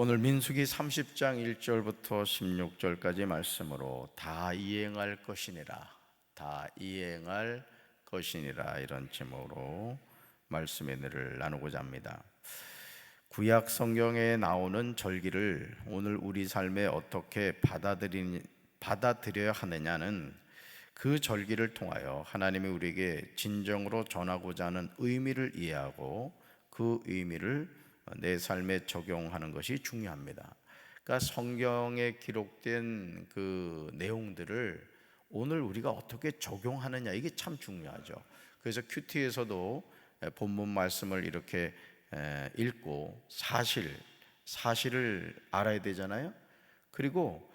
오늘 민수기 30장 1절부터 16절까지 말씀으로 다 이행할 것이니라, 다 이행할 것이니라, 이런 제목으로 말씀의 은혜를 나누고자 합니다. 구약 성경에 나오는 절기를 오늘 우리 삶에 어떻게 받아들여야 하느냐는 그 절기를 통하여 하나님이 우리에게 진정으로 전하고자 하는 의미를 이해하고 그 의미를 내 삶에 적용하는 것이 중요합니다. 그러니까 성경에 기록된 그 내용들을 오늘 우리가 어떻게 적용하느냐, 이게 참 중요하죠. 그래서 큐티에서도 본문 말씀을 이렇게 읽고 사실을 알아야 되잖아요. 그리고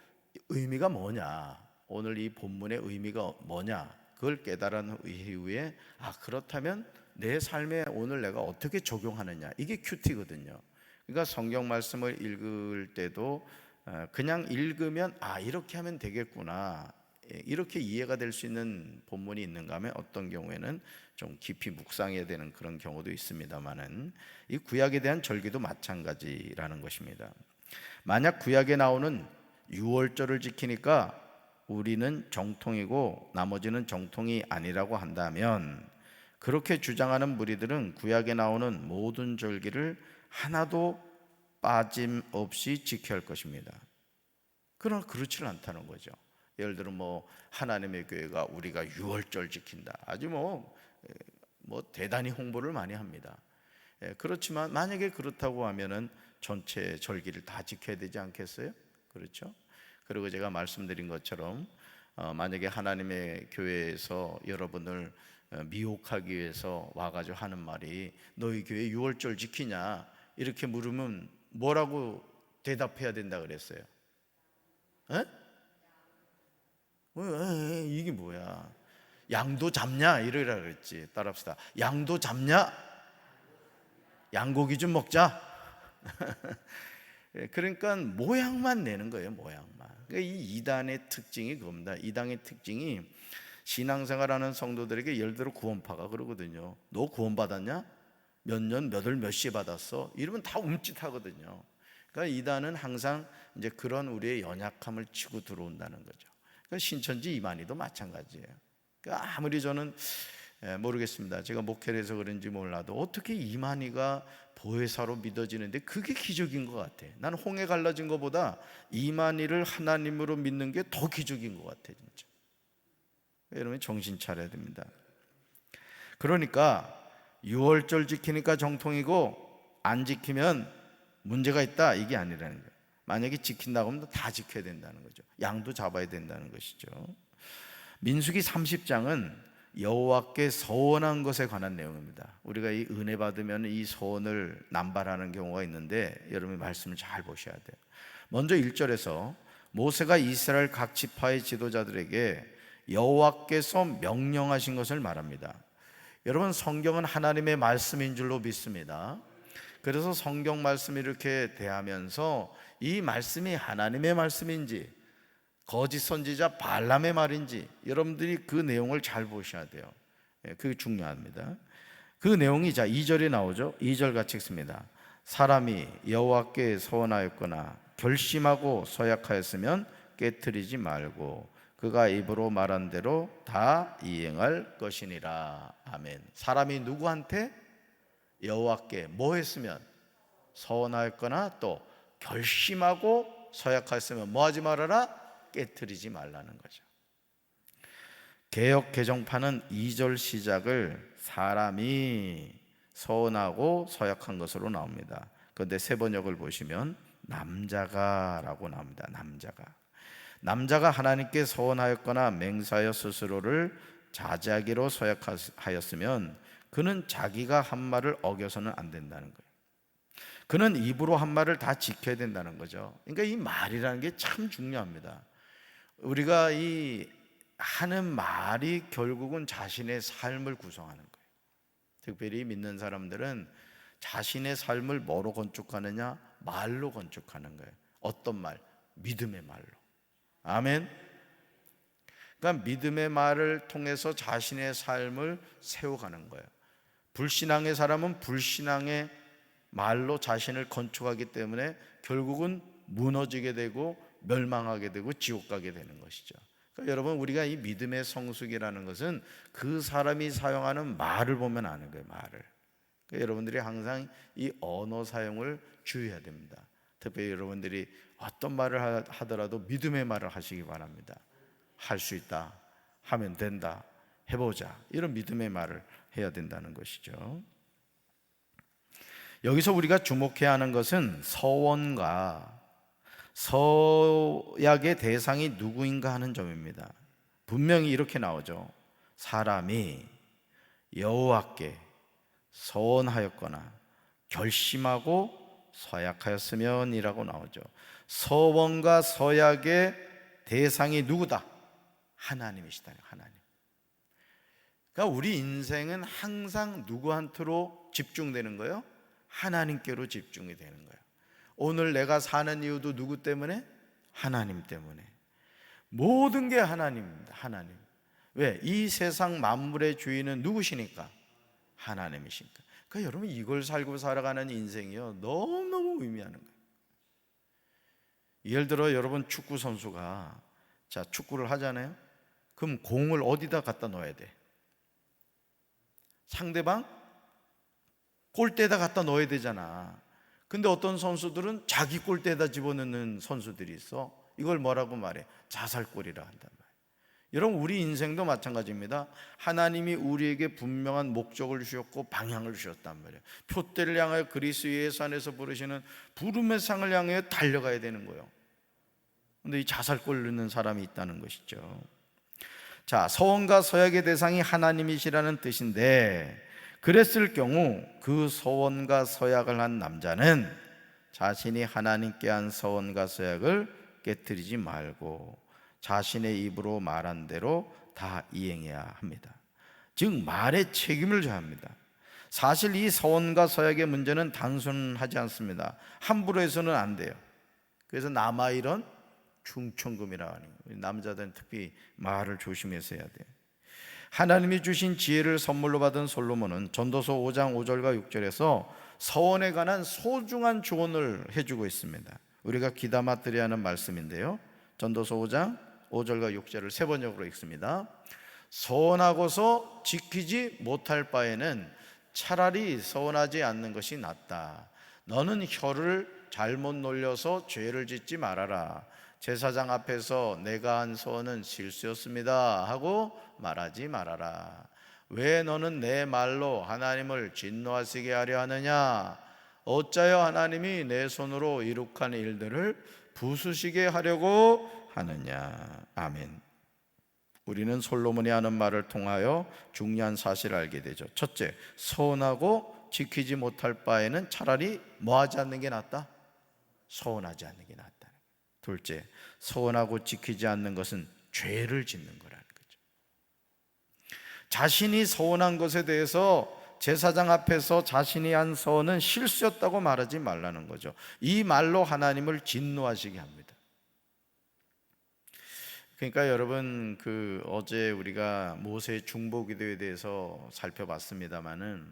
의미가 뭐냐, 오늘 이 본문의 의미가 뭐냐, 그걸 깨달은 이후에 그렇다면 내 삶에 오늘 내가 어떻게 적용하느냐, 이게 큐티거든요. 그러니까 성경 말씀을 읽을 때도 그냥 읽으면 이렇게 하면 되겠구나, 이렇게 이해가 될 수 있는 본문이 있는가 하면 어떤 경우에는 좀 깊이 묵상해야 되는 그런 경우도 있습니다만은 이 구약에 대한 절기도 마찬가지라는 것입니다. 만약 구약에 나오는 유월절을 지키니까 우리는 정통이고 나머지는 정통이 아니라고 한다면, 그렇게 주장하는 무리들은 구약에 나오는 모든 절기를 하나도 빠짐없이 지켜야 할 것입니다. 그러나 그렇지는 않다는 거죠. 예를 들어 하나님의 교회가 우리가 유월절 지킨다, 아주 대단히 홍보를 많이 합니다. 그렇지만 만약에 그렇다고 하면은 전체 절기를 다 지켜야 되지 않겠어요? 그렇죠? 그리고 제가 말씀드린 것처럼 만약에 하나님의 교회에서 여러분을 미혹하기 위해서 와가지고 하는 말이 너희 교회 유월절 지키냐, 이렇게 물으면 뭐라고 대답해야 된다 그랬어요? 이게 뭐야? 양도 잡냐? 이러라 그랬지. 따라합시다. 양도 잡냐? 양고기 좀 먹자. 그러니까 모양만 내는 거예요, 모양만. 그러니까 이 이단의 특징이 그겁니다. 이단의 특징이 신앙생활하는 성도들에게 예를 들어 구원파가 그러거든요. 너 구원받았냐? 몇 년, 몇 월, 몇 시에 받았어? 이러면 다 움찔하거든요. 그러니까 이단은 항상 이제 그런 우리의 연약함을 치고 들어온다는 거죠. 그러니까 신천지 이만희도 마찬가지예요. 그러니까 아무리 저는 모르겠습니다. 제가 목회를 해서 그런지 몰라도 어떻게 이만희가 보혜사로 믿어지는데 그게 기적인 것 같아. 나는 홍해 갈라진 것보다 이만희를 하나님으로 믿는 게 더 기적인 것 같아, 진짜. 여러분 정신 차려야 됩니다. 그러니까 유월절 지키니까 정통이고 안 지키면 문제가 있다, 이게 아니라는 거예요. 만약에 지킨다고 하면 다 지켜야 된다는 거죠. 양도 잡아야 된다는 것이죠. 민수기 30장은 여호와께 서원한 것에 관한 내용입니다. 우리가 이 은혜 받으면 이 서원을 남발하는 경우가 있는데 여러분이 말씀을 잘 보셔야 돼요. 먼저 1절에서 모세가 이스라엘 각 지파의 지도자들에게 여호와께서 명령하신 것을 말합니다. 여러분, 성경은 하나님의 말씀인 줄로 믿습니다. 그래서 성경 말씀을 이렇게 대하면서 이 말씀이 하나님의 말씀인지 거짓 선지자 발람의 말인지 여러분들이 그 내용을 잘 보셔야 돼요. 그게 중요합니다. 그 내용이 2절에 나오죠. 2절 같이 읽습니다. 사람이 여호와께 서원하였거나 결심하고 서약하였으면 깨트리지 말고 그가 입으로 말한 대로 다 이행할 것이니라. 아멘. 사람이 누구한테? 여호와께 뭐 했으면? 서원하였거나 또 결심하고 서약하였으면 뭐 하지 말아라? 깨트리지 말라는 거죠. 개역 개정판은 2절 시작을 사람이 서원하고 서약한 것으로 나옵니다. 그런데 세번역을 보시면 남자가 라고 나옵니다. 남자가 하나님께 서원하였거나 맹세하여 스스로를 자제하기로 서약하였으면 그는 자기가 한 말을 어겨서는 안 된다는 거예요. 그는 입으로 한 말을 다 지켜야 된다는 거죠. 그러니까 이 말이라는 게 참 중요합니다. 우리가 이 하는 말이 결국은 자신의 삶을 구성하는 거예요. 특별히 믿는 사람들은 자신의 삶을 뭐로 건축하느냐? 말로 건축하는 거예요. 어떤 말? 믿음의 말로. 아멘. 그러니까 믿음의 말을 통해서 자신의 삶을 세워가는 거예요. 불신앙의 사람은 불신앙의 말로 자신을 건축하기 때문에 결국은 무너지게 되고 멸망하게 되고 지옥 가게 되는 것이죠. 그러니까 여러분, 우리가 이 믿음의 성숙이라는 것은 그 사람이 사용하는 말을 보면 아는 거예요. 말을. 그러니까 여러분들이 항상 이 언어 사용을 주의해야 됩니다. 특별히 여러분들이 어떤 말을 하더라도 믿음의 말을 하시기 바랍니다. 할 수 있다, 하면 된다, 해보자, 이런 믿음의 말을 해야 된다는 것이죠. 여기서 우리가 주목해야 하는 것은 서원과 서약의 대상이 누구인가 하는 점입니다. 분명히 이렇게 나오죠. 사람이 여호와께 서원하였거나 결심하고 서약하였으면 이라고 나오죠. 서원과 서약의 대상이 누구다? 하나님이시다. 하나님. 그러니까 우리 인생은 항상 누구한테로 집중되는 거예요? 하나님께로 집중이 되는 거예요. 오늘 내가 사는 이유도 누구 때문에? 하나님 때문에. 모든 게 하나님입니다. 하나님. 왜? 이 세상 만물의 주인은 누구시니까? 하나님이시니까. 그러니까 여러분, 이걸 살고 살아가는 인생이요, 너무너무 의미하는 거예요. 예를 들어 여러분, 축구 선수가 축구를 하잖아요. 그럼 공을 어디다 갖다 넣어야 돼? 상대방 골대에다 갖다 넣어야 되잖아. 근데 어떤 선수들은 자기 골대에다 집어넣는 선수들이 있어. 이걸 뭐라고 말해? 자살골이라 한단 말이에요. 여러분, 우리 인생도 마찬가지입니다. 하나님이 우리에게 분명한 목적을 주셨고 방향을 주셨단 말이에요. 표대를 향하여 그리스도 예수 안에서 부르시는 부름의 상을 향해 달려가야 되는 거예요. 근데 이 자살골 넣는 사람이 있다는 것이죠. 자, 서원과 서약의 대상이 하나님이시라는 뜻인데, 그랬을 경우 그 서원과 서약을 한 남자는 자신이 하나님께 한 서원과 서약을 깨뜨리지 말고 자신의 입으로 말한 대로 다 이행해야 합니다. 즉 말에 책임을 져야 합니다. 사실 이 서원과 서약의 문제는 단순하지 않습니다. 함부로 해서는 안 돼요. 그래서 남아일은 충천금이라 하는 거예요. 남자들은 특히 말을 조심해서 해야 돼요. 하나님이 주신 지혜를 선물로 받은 솔로몬은 전도서 5장 5절과 6절에서 서원에 관한 소중한 조언을 해주고 있습니다. 우리가 귀담아 들어야 하는 말씀인데요, 전도서 5장 5절과 6절을 세 번역으로 읽습니다. 서원하고서 지키지 못할 바에는 차라리 서원하지 않는 것이 낫다. 너는 혀를 잘못 놀려서 죄를 짓지 말아라. 제사장 앞에서 내가 한 서원은 실수였습니다 하고 말하지 말아라. 왜 너는 내 말로 하나님을 진노하시게 하려 하느냐? 어찌하여 하나님이 내 손으로 이룩한 일들을 부수시게 하려고 하느냐? 아멘. 우리는 솔로몬이 하는 말을 통하여 중요한 사실을 알게 되죠. 첫째, 서운하고 지키지 못할 바에는 차라리 뭐하지 않는 게 낫다? 서운하지 않는 게 낫다. 둘째, 서운하고 지키지 않는 것은 죄를 짓는 거라는 거죠. 자신이 서운한 것에 대해서 제사장 앞에서 자신이 한 서원은 실수였다고 말하지 말라는 거죠. 이 말로 하나님을 진노하시게 합니다. 그러니까 여러분, 어제 우리가 모세의 중보기도에 대해서 살펴봤습니다마는,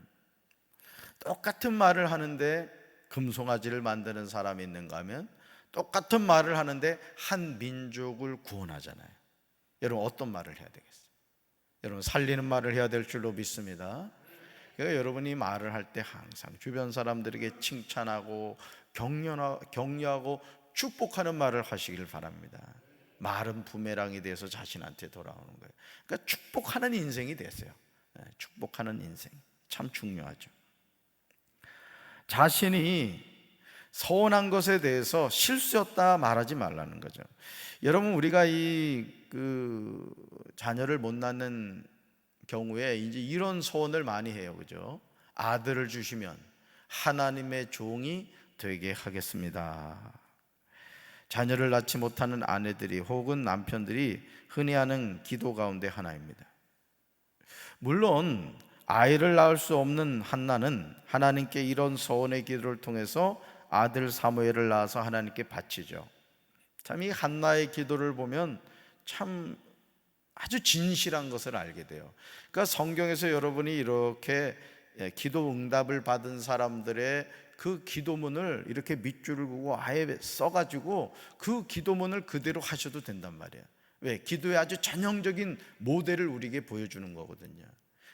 똑같은 말을 하는데 금송아지를 만드는 사람이 있는가 하면 똑같은 말을 하는데 한 민족을 구원하잖아요. 여러분, 어떤 말을 해야 되겠어요? 여러분, 살리는 말을 해야 될 줄로 믿습니다. 그러니까 여러분이 말을 할 때 항상 주변 사람들에게 칭찬하고 격려하고 축복하는 말을 하시길 바랍니다. 말은 부메랑이 돼서 자신한테 돌아오는 거예요. 그러니까 축복하는 인생이 되세요. 축복하는 인생 참 중요하죠. 자신이 서운한 것에 대해서 실수였다 말하지 말라는 거죠. 여러분, 우리가 자녀를 못 낳는 경우에 이제 이런 소원을 많이 해요, 그죠? 아들을 주시면 하나님의 종이 되게 하겠습니다. 자녀를 낳지 못하는 아내들이 혹은 남편들이 흔히 하는 기도 가운데 하나입니다. 물론 아이를 낳을 수 없는 한나는 하나님께 이런 서원의 기도를 통해서 아들 사무엘을 낳아서 하나님께 바치죠. 참 이 한나의 기도를 보면 참 아주 진실한 것을 알게 돼요. 그러니까 성경에서 여러분이 이렇게 기도 응답을 받은 사람들의 그 기도문을 이렇게 밑줄을 그고 아예 써가지고 그 기도문을 그대로 하셔도 된단 말이에요. 왜? 기도의 아주 전형적인 모델을 우리에게 보여주는 거거든요.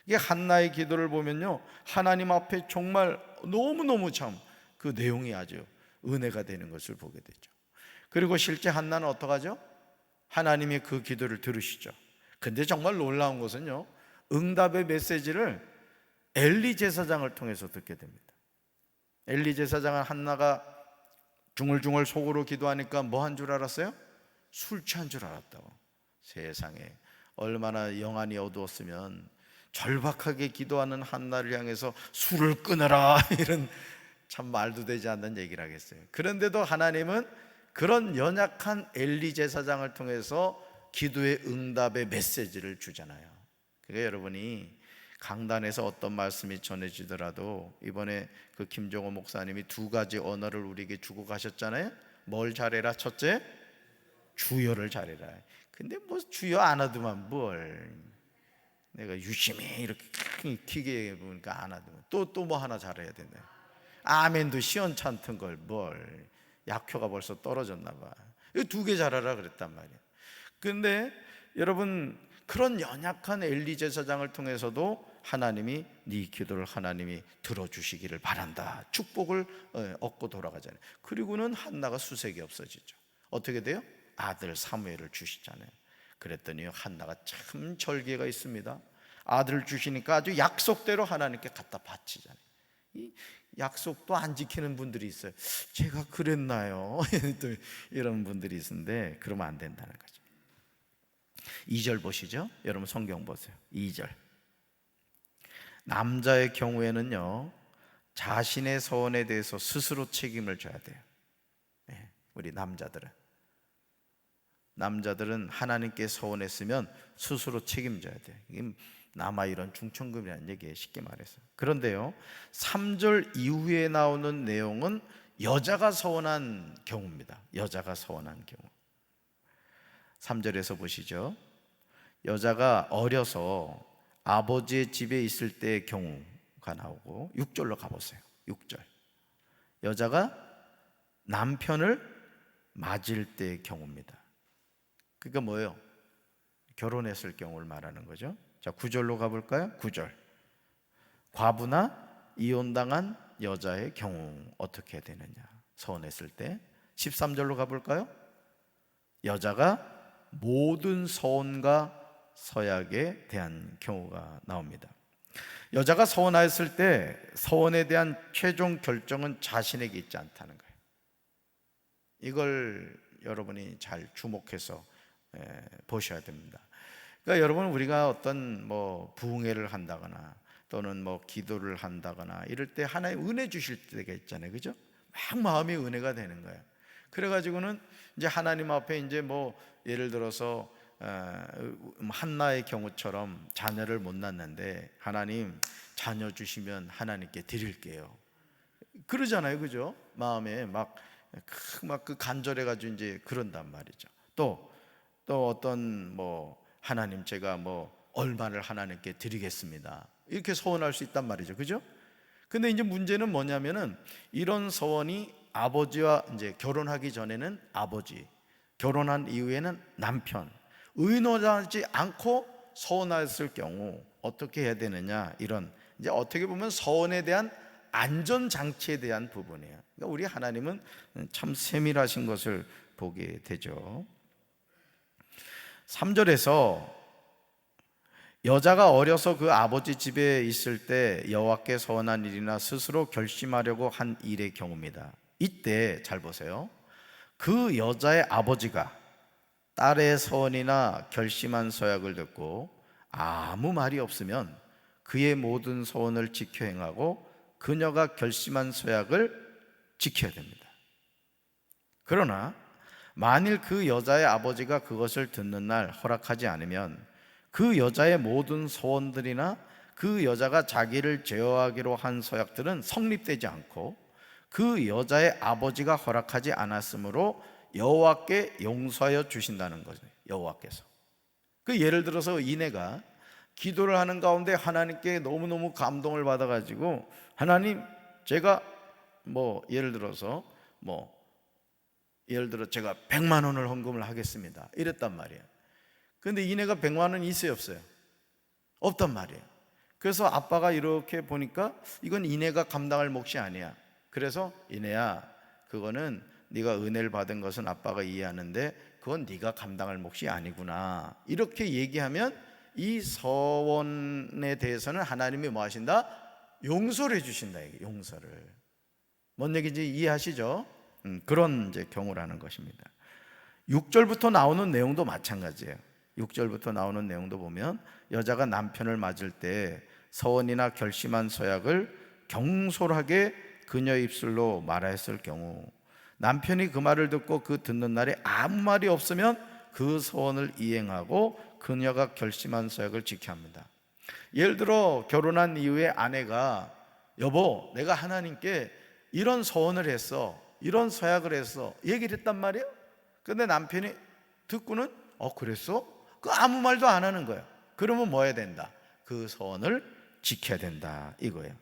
이게 한나의 기도를 보면요, 하나님 앞에 정말 너무너무 참 그 내용이 아주 은혜가 되는 것을 보게 되죠. 그리고 실제 한나는 어떡하죠? 하나님이 그 기도를 들으시죠. 근데 정말 놀라운 것은요, 응답의 메시지를 엘리 제사장을 통해서 듣게 됩니다. 엘리 제사장은 한나가 중얼중얼 속으로 기도하니까 뭐 한 줄 알았어요? 술 취한 줄 알았다고. 세상에, 얼마나 영안이 어두웠으면 절박하게 기도하는 한나를 향해서 술을 끊어라 이런 참 말도 되지 않는 얘기를 하겠어요. 그런데도 하나님은 그런 연약한 엘리 제사장을 통해서 기도의 응답의 메시지를 주잖아요. 그러니까 여러분이 강단에서 어떤 말씀이 전해지더라도 이번에 그 김종호 목사님이 두 가지 언어를 우리에게 주고 가셨잖아요. 뭘 잘해라? 첫째, 주여를 잘해라. 근데 뭐 주여 안 하더만 뭘, 내가 유심히 이렇게 기게 보니까 안 하더만 또 뭐 하나 잘해야 된다. 아멘도 시원찮던 걸 뭘, 약효가 벌써 떨어졌나 봐. 이 두 개 잘하라 그랬단 말이에요. 근데 여러분, 그런 연약한 엘리 제사장을 통해서도 하나님이 네 기도를 하나님이 들어주시기를 바란다, 축복을 얻고 돌아가잖아요. 그리고는 한나가 수색이 없어지죠. 어떻게 돼요? 아들 사무엘을 주시잖아요. 그랬더니 한나가 참 절개가 있습니다. 아들을 주시니까 아주 약속대로 하나님께 갖다 바치잖아요. 이 약속도 안 지키는 분들이 있어요. 제가 그랬나요? 또 이런 분들이 있는데 그러면 안 된다는 거죠. 2절 보시죠. 여러분 성경 보세요. 2절. 남자의 경우에는요, 자신의 서원에 대해서 스스로 책임을 져야 돼요. 우리 남자들은 하나님께 서원했으면 스스로 책임져야 돼요. 이게 남아 이런 중천금이라는 얘기예요, 쉽게 말해서. 그런데요, 3절 이후에 나오는 내용은 여자가 서원한 경우입니다. 여자가 서원한 경우. 3절에서 보시죠. 여자가 어려서 아버지의 집에 있을 때의 경우가 나오고, 6절로 가보세요. 6절. 여자가 남편을 맞을 때의 경우입니다. 그러니까 뭐예요? 결혼했을 경우를 말하는 거죠. 자, 9절로 가볼까요? 9절. 과부나 이혼당한 여자의 경우 어떻게 해야 되느냐, 서원했을 때. 13절로 가볼까요? 여자가 모든 서원과 서약에 대한 경우가 나옵니다. 여자가 서원하였을 때 서원에 대한 최종 결정은 자신에게 있지 않다는 거예요. 이걸 여러분이 잘 주목해서 보셔야 됩니다. 그러니까 여러분, 우리가 어떤 뭐 부흥회를 한다거나 또는 뭐 기도를 한다거나 이럴 때 하나님 은혜 주실 때가 있잖아요, 그죠? 막 마음이 은혜가 되는 거예요. 그래가지고는 이제 하나님 앞에 이제 뭐 예를 들어서 한나의 경우처럼 자녀를 못 낳는데 하나님 자녀 주시면 하나님께 드릴게요, 그러잖아요, 그죠? 마음에 막 그 간절해가지고 이제 그런단 말이죠. 또 어떤 뭐 하나님 제가 뭐 얼마를 하나님께 드리겠습니다, 이렇게 서원할 수 있단 말이죠, 그죠? 근데 이제 문제는 뭐냐면은 이런 서원이 아버지와 이제 결혼하기 전에는 아버지, 결혼한 이후에는 남편, 의논하지 않고 서원했을 경우 어떻게 해야 되느냐, 이런 이제 어떻게 보면 서원에 대한 안전장치에 대한 부분이에요. 그러니까 우리 하나님은 참 세밀하신 것을 보게 되죠. 3절에서 여자가 어려서 그 아버지 집에 있을 때 여호와께 서원한 일이나 스스로 결심하려고 한 일의 경우입니다. 이때 잘 보세요. 그 여자의 아버지가 딸의 서원이나 결심한 서약을 듣고 아무 말이 없으면 그의 모든 서원을 지켜 행하고 그녀가 결심한 서약을 지켜야 됩니다. 그러나 만일 그 여자의 아버지가 그것을 듣는 날 허락하지 않으면 그 여자의 모든 서원들이나 그 여자가 자기를 제어하기로 한 서약들은 성립되지 않고 그 여자의 아버지가 허락하지 않았으므로 여호와께 용서하여 주신다는 거죠. 여호와께서. 그 예를 들어서 이내가 기도를 하는 가운데 하나님께 너무너무 감동을 받아가지고 하나님, 제가 뭐 예를 들어 제가 100만 원을 헌금을 하겠습니다 이랬단 말이에요. 근데 이내가 100만 원이 있어요, 없어요? 없단 말이에요. 그래서 아빠가 이렇게 보니까 이건 이내가 감당할 몫이 아니야. 그래서 이내야, 그거는 네가 은혜를 받은 것은 아빠가 이해하는데 그건 네가 감당할 몫이 아니구나, 이렇게 얘기하면 이 서원에 대해서는 하나님이 뭐 하신다? 용서를 해주신다. 이게 용서를. 뭔 얘기인지 이해하시죠? 그런 이제 경우라는 것입니다. 6절부터 나오는 내용도 마찬가지예요. 6절부터 나오는 내용도 보면 여자가 남편을 맞을 때 서원이나 결심한 서약을 경솔하게 그녀 입술로 말하였을 경우, 남편이 그 말을 듣고 그 듣는 날에 아무 말이 없으면 그 서원을 이행하고 그녀가 결심한 서약을 지켜야 합니다. 예를 들어 결혼한 이후에 아내가 여보, 내가 하나님께 이런 서원을 했어, 이런 서약을 했어, 얘기를 했단 말이에요. 근데 남편이 듣고는 그랬어? 그 아무 말도 안 하는 거예요. 그러면 뭐 해야 된다? 그 서원을 지켜야 된다, 이거예요.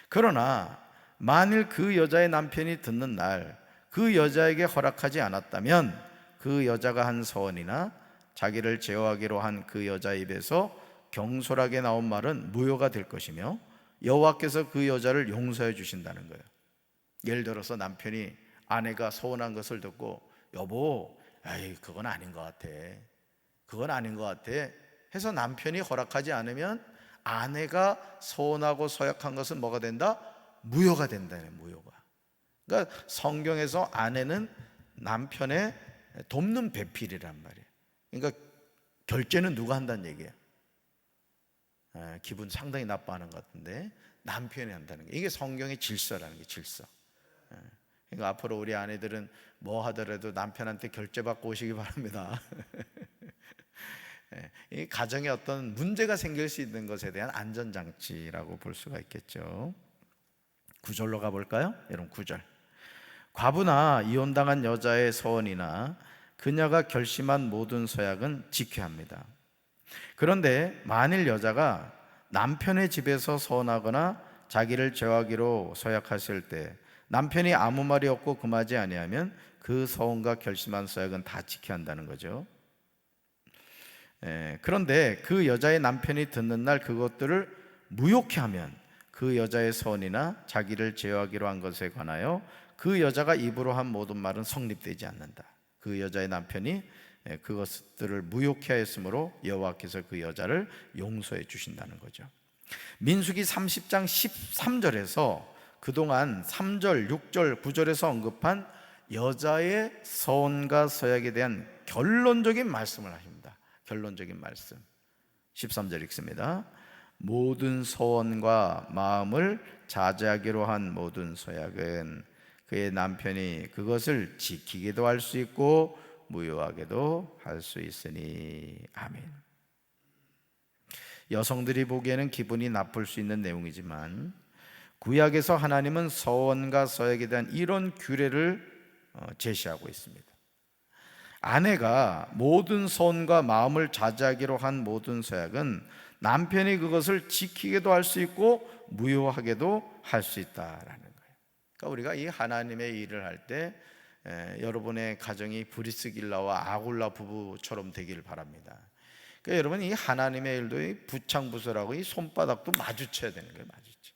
그러나 만일 그 여자의 남편이 듣는 날 그 여자에게 허락하지 않았다면 그 여자가 한 서원이나 자기를 제어하기로 한 그 여자 입에서 경솔하게 나온 말은 무효가 될 것이며 여호와께서 그 여자를 용서해 주신다는 거예요. 예를 들어서 남편이 아내가 서원한 것을 듣고 여보, 에이, 그건 아닌 것 같아, 그건 아닌 것 같아 해서 남편이 허락하지 않으면 아내가 서원하고 서약한 것은 뭐가 된다? 무효가 된다네, 무효가. 그러니까 성경에서 아내는 남편의 돕는 배필이란 말이에요. 그러니까 결제는 누가 한다는 얘기예요? 기분 상당히 나빠하는 것 같은데 남편이 한다는 게, 이게 성경의 질서라는 게, 질서. 그러니까 앞으로 우리 아내들은 뭐 하더라도 남편한테 결제받고 오시기 바랍니다. 이 가정에 어떤 문제가 생길 수 있는 것에 대한 안전장치라고 볼 수가 있겠죠. 9절로 가볼까요? 여러분, 9절. 과부나 이혼당한 여자의 서원이나 그녀가 결심한 모든 서약은 지켜야 합니다. 그런데 만일 여자가 남편의 집에서 서원하거나 자기를 제어하기로 서약하실 때 남편이 아무 말이 없고 금하지 아니하면 그 서원과 결심한 서약은 다 지켜야 한다는 거죠. 그런데 그 여자의 남편이 듣는 날 그것들을 무효케 하면 그 여자의 서원이나 자기를 제어하기로 한 것에 관하여 그 여자가 입으로 한 모든 말은 성립되지 않는다. 그 여자의 남편이 그것들을 무효케 하였으므로 여호와께서 그 여자를 용서해 주신다는 거죠. 민수기 30장 13절에서 그동안 3절, 6절, 9절에서 언급한 여자의 서원과 서약에 대한 결론적인 말씀을 하십니다. 결론적인 말씀 13절 읽습니다. 모든 서원과 마음을 자제하기로 한 모든 서약은 그의 남편이 그것을 지키기도 할 수 있고 무효하게도 할 수 있으니. 아멘. 여성들이 보기에는 기분이 나쁠 수 있는 내용이지만 구약에서 하나님은 서원과 서약에 대한 이런 규례를 제시하고 있습니다. 아내가 모든 서원과 마음을 자제하기로 한 모든 서약은 남편이 그것을 지키게도 할 수 있고 무효하게도 할 수 있다라는 거예요. 그러니까 우리가 이 하나님의 일을 할 때 여러분의 가정이 브리스길라와 아굴라 부부처럼 되기를 바랍니다. 그러니까 여러분, 이 하나님의 일도 이 부창부설하고 이 손바닥도 마주쳐야 되는 거예요. 마주쳐.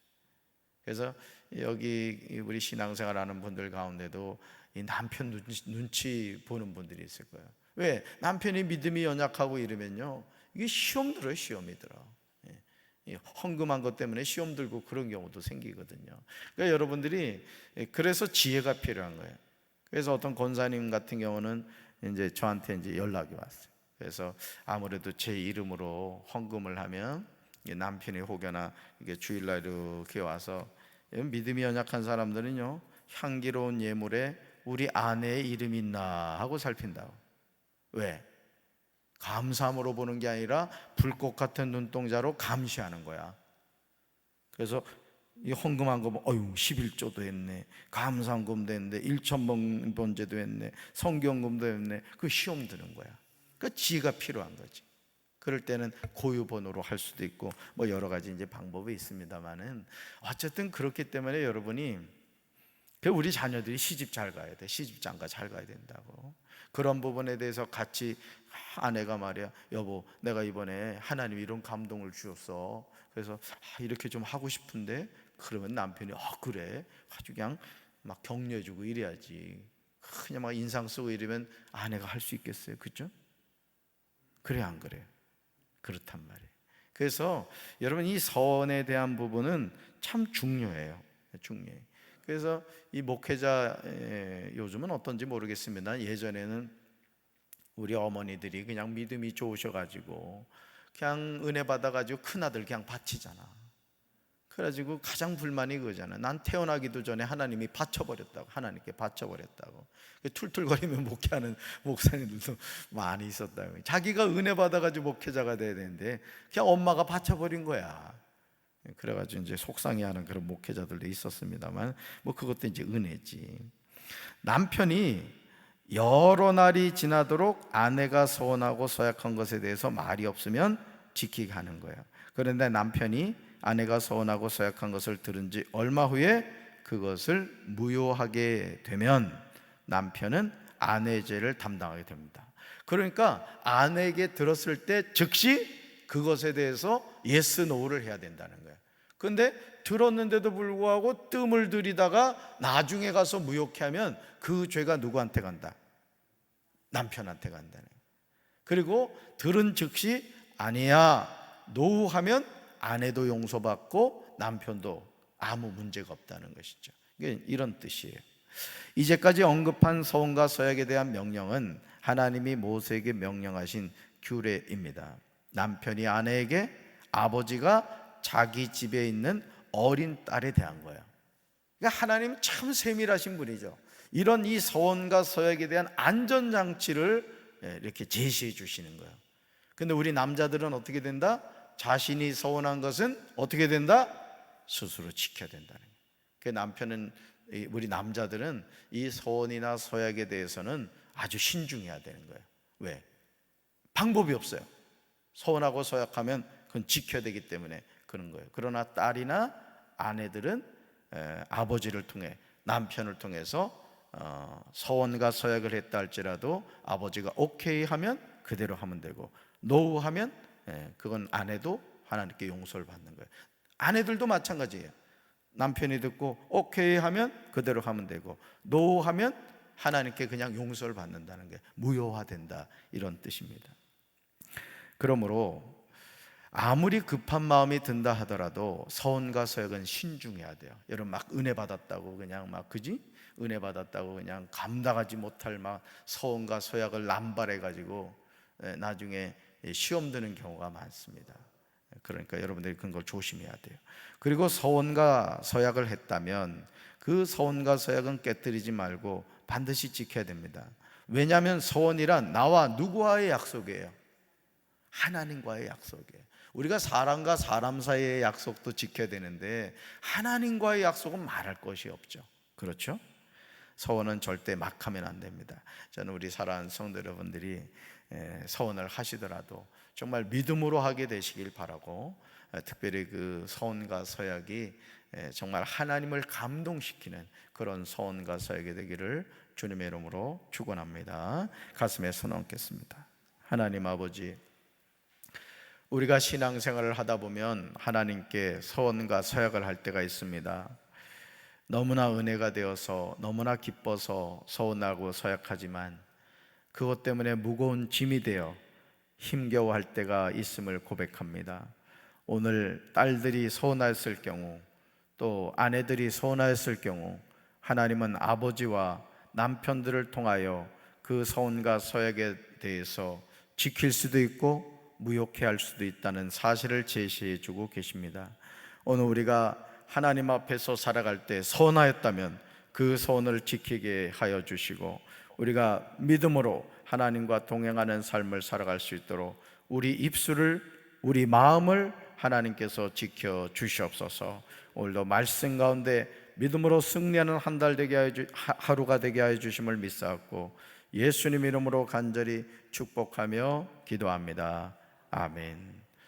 그래서 여기 우리 신앙생활하는 분들 가운데도 이 남편 눈치 보는 분들이 있을 거예요. 왜? 남편이 믿음이 연약하고 이러면요, 이게 시험 들어요. 시험이 들어. 헌금한 것 때문에 시험 들고 그런 경우도 생기거든요. 그러니까 여러분들이 그래서 지혜가 필요한 거예요. 그래서 어떤 권사님 같은 경우는 이제 저한테 이제 연락이 왔어요. 그래서 아무래도 제 이름으로 헌금을 하면 남편이 혹여나 이게 주일날 이렇게 와서, 믿음이 연약한 사람들은요, 향기로운 예물에 우리 아내의 이름이 있나 하고 살핀다고. 왜? 감사함으로 보는 게 아니라 불꽃 같은 눈동자로 감시하는 거야. 그래서 이 헌금한 거 보면 11조도 했네, 감사헌금도 했네, 1,000번 번제도 했네, 성경금도 했네. 그 시험 드는 거야. 그 지혜가 필요한 거지. 그럴 때는 고유번호로 할 수도 있고 뭐 여러 가지 이제 방법이 있습니다만은 어쨌든 그렇기 때문에 여러분이 우리 자녀들이 시집 잘 가야 돼. 시집 장가 잘 가야 된다고. 그런 부분에 대해서 같이 아내가 말이야, 여보, 내가 이번에 하나님이 이런 감동을 주었어. 그래서 이렇게 좀 하고 싶은데, 그러면 남편이 그래, 아주 그냥 막 격려해주고 이래야지. 그냥 막 인상 쓰고 이러면 아내가 할 수 있겠어요? 그죠? 그래 안 그래요? 그렇단 말이에요. 그래서 여러분, 이 서원에 대한 부분은 참 중요해요. 중요해요. 그래서 이 목회자, 요즘은 어떤지 모르겠습니다. 예전에는 우리 어머니들이 그냥 믿음이 좋으셔가지고 그냥 은혜 받아가지고 큰아들 그냥 바치잖아. 그래가지고 가장 불만이 그거잖아. 난 태어나기도 전에 하나님이 바쳐버렸다고, 하나님께 바쳐버렸다고. 툴툴거리면 목회하는 목사님들도 많이 있었다고. 자기가 은혜 받아가지고 목회자가 돼야 되는데 그냥 엄마가 바쳐버린 거야. 그래가지고 이제 속상해하는 그런 목회자들도 있었습니다만, 뭐 그것도 이제 은혜지. 남편이 여러 날이 지나도록 아내가 서운하고 서약한 것에 대해서 말이 없으면 지키게 하는 거예요. 그런데 남편이 아내가 서운하고 서약한 것을 들은 지 얼마 후에 그것을 무효하게 되면 남편은 아내의 죄를 담당하게 됩니다. 그러니까 아내에게 들었을 때 즉시 그것에 대해서 예스 노를 해야 된다는 거예요. 근데 들었는데도 불구하고 뜸을 들이다가 나중에 가서 무효케 하면 그 죄가 누구한테 간다? 남편한테 간다는 거예요. 그리고 들은 즉시 아니야 노하면 아내도 용서받고 남편도 아무 문제가 없다는 것이죠. 이런 뜻이에요. 이제까지 언급한 서원과 서약에 대한 명령은 하나님이 모세에게 명령하신 규례입니다. 남편이 아내에게 아버지가 자기 집에 있는 어린 딸에 대한 거예요. 그러니까 하나님 참 세밀하신 분이죠. 이런 이 서원과 서약에 대한 안전장치를 이렇게 제시해 주시는 거예요. 근데 우리 남자들은 어떻게 된다? 자신이 서운한 것은 어떻게 된다? 스스로 지켜야 된다는 거예요. 그 남편은, 우리 남자들은 이 서원이나 서약에 대해서는 아주 신중해야 되는 거예요. 왜? 방법이 없어요. 서원하고 서약하면 그건 지켜야 되기 때문에 그런 거예요. 그러나 딸이나 아내들은 아버지를 통해, 남편을 통해서 서원과 서약을 했다 할지라도 아버지가 오케이 하면 그대로 하면 되고, 노 하면 그건 아내도 하나님께 용서를 받는 거예요. 아내들도 마찬가지예요. 남편이 듣고 오케이 하면 그대로 하면 되고, 노 하면 하나님께 그냥 용서를 받는다는 게 무효화된다, 이런 뜻입니다. 그러므로 아무리 급한 마음이 든다 하더라도 서원과 서약은 신중해야 돼요. 여러분, 막 은혜 받았다고 그냥 막 그지? 은혜 받았다고 그냥 감당하지 못할 막 서원과 서약을 남발해 가지고 나중에 시험 드는 경우가 많습니다. 그러니까 여러분들이 그런 걸 조심해야 돼요. 그리고 서원과 서약을 했다면 그 서원과 서약은 깨뜨리지 말고 반드시 지켜야 됩니다. 왜냐하면 서원이란 나와 누구와의 약속이에요? 하나님과의 약속이에요. 우리가 사람과 사람 사이의 약속도 지켜야 되는데 하나님과의 약속은 말할 것이 없죠. 그렇죠? 서원은 절대 막 하면 안 됩니다. 저는 우리 사랑하는 성도 여러분들이 서원을 하시더라도 정말 믿음으로 하게 되시길 바라고, 특별히 그 서원과 서약이 정말 하나님을 감동시키는 그런 서원과 서약이 되기를 주님의 이름으로 축원합니다. 가슴에 손 얹겠습니다. 하나님 아버지, 우리가 신앙생활을 하다 보면 하나님께 서원과 서약을 할 때가 있습니다. 너무나 은혜가 되어서 너무나 기뻐서 서원하고 서약하지만 그것 때문에 무거운 짐이 되어 힘겨워할 때가 있음을 고백합니다. 오늘 딸들이 서운하였을 경우, 또 아내들이 서운하였을 경우 하나님은 아버지와 남편들을 통하여 그 서원과 서약에 대해서 지킬 수도 있고 무효케 할 수도 있다는 사실을 제시해 주고 계십니다. 오늘 우리가 하나님 앞에서 살아갈 때 서운하였다면 그 서운을 지키게 하여 주시고, 우리가 믿음으로 하나님과 동행하는 삶을 살아갈 수 있도록 우리 입술을, 우리 마음을 하나님께서 지켜 주시옵소서. 오늘도 말씀 가운데 믿음으로 승리하는 한 달 되게 하루가 되게 하여 주심을 믿사옵고 예수님 이름으로 간절히 축복하며 기도합니다. 아멘.